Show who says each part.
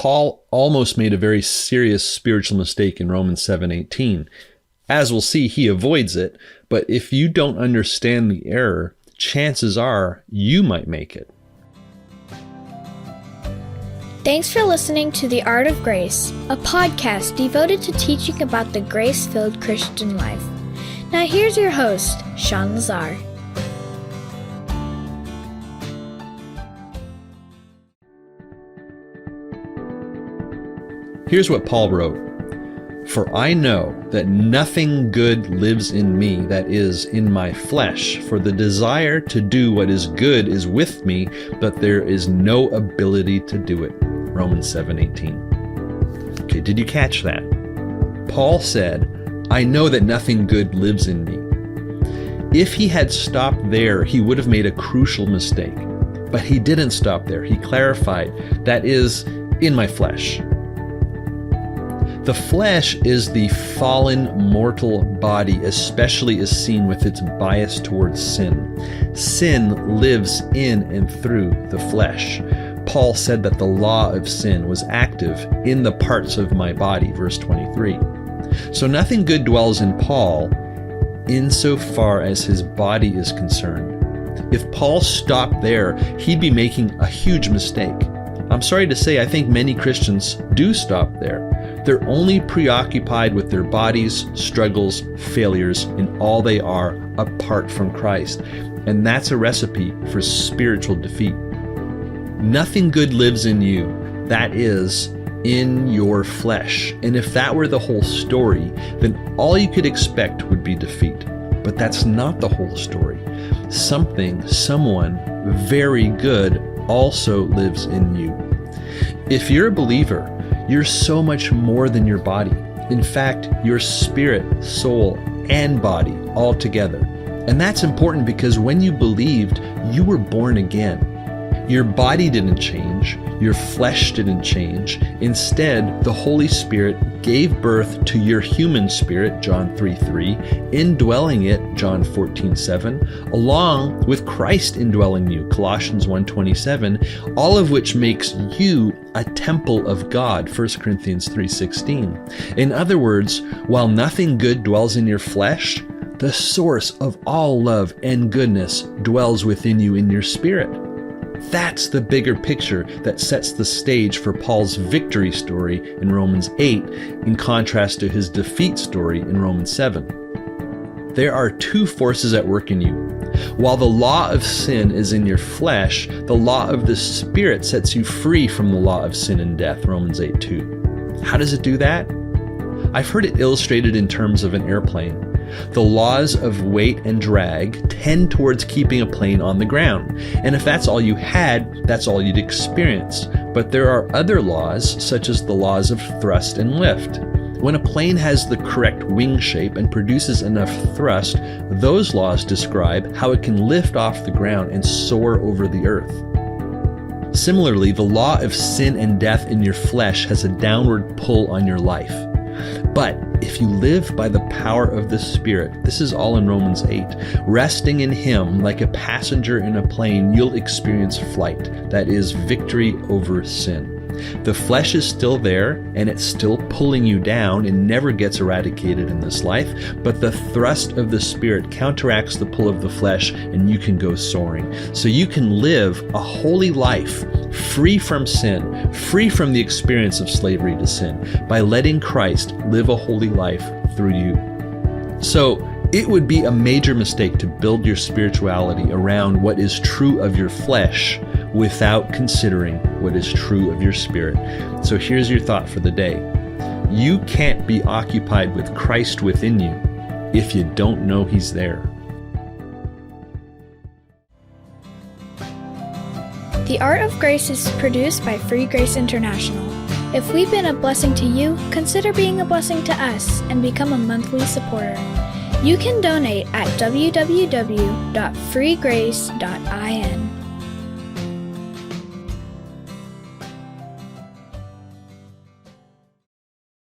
Speaker 1: Paul almost made a very serious spiritual mistake in Romans 7:18. As we'll see, he avoids it, but if you don't understand the error, chances are you might make it.
Speaker 2: Thanks for listening to The Art of Grace, a podcast devoted to teaching about the grace-filled Christian life. Now here's your host, Sean Lazar.
Speaker 1: Here's what Paul wrote. For I know that nothing good lives in me, that is, in my flesh. For the desire to do what is good is with me, but there is no ability to do it. Romans 7:18. Okay, did you catch that? Paul said, I know that nothing good lives in me. If he had stopped there, he would have made a crucial mistake. But he didn't stop there. He clarified, that is, in my flesh. The flesh is the fallen, mortal body, especially as seen with its bias towards sin. Sin lives in and through the flesh. Paul said that the law of sin was active in the parts of my body, verse 23. So nothing good dwells in Paul insofar as his body is concerned. If Paul stopped there, he'd be making a huge mistake. I'm sorry to say, I think many Christians do stop there. They're only preoccupied with their bodies, struggles, failures, and all they are apart from Christ. And that's a recipe for spiritual defeat. Nothing good lives in you, that is, in your flesh. And if that were the whole story, then all you could expect would be defeat. But that's not the whole story. Someone very good also lives in you. If you're a believer, you're so much more than your body. In fact, your spirit, soul, and body all together. And that's important because when you believed, you were born again. Your body didn't change. Your flesh didn't change. Instead, the Holy Spirit gave birth to your human spirit, John 3:3, indwelling it, John 14:7, along with Christ indwelling you, Colossians 1:27, all of which makes you a temple of God, 1 Corinthians 3:16. In other words, while nothing good dwells in your flesh, the source of all love and goodness dwells within you in your spirit. That's the bigger picture that sets the stage for Paul's victory story in Romans 8, in contrast to his defeat story in Romans 7. There are two forces at work in you. While the law of sin is in your flesh, the law of the Spirit sets you free from the law of sin and death, Romans 8:2. How does it do that? I've heard it illustrated in terms of an airplane. The laws of weight and drag tend towards keeping a plane on the ground. And if that's all you had, that's all you'd experience. But there are other laws, such as the laws of thrust and lift. When a plane has the correct wing shape and produces enough thrust, those laws describe how it can lift off the ground and soar over the earth. Similarly, the law of sin and death in your flesh has a downward pull on your life. But if you live by the power of the Spirit, this is all in Romans 8, resting in Him like a passenger in a plane, you'll experience flight, that is, victory over sin. The flesh is still there, and it's still pulling you down and never gets eradicated in this life, but the thrust of the Spirit counteracts the pull of the flesh, and you can go soaring. So you can live a holy life, free from sin, free from the experience of slavery to sin, by letting Christ live a holy life through you. So it would be a major mistake to build your spirituality around what is true of your flesh without considering what is true of your spirit. So here's your thought for the day. You can't be occupied with Christ within you if you don't know He's there.
Speaker 2: The Art of Grace is produced by Free Grace International. If we've been a blessing to you, consider being a blessing to us and become a monthly supporter. You can donate at www.freegrace.in.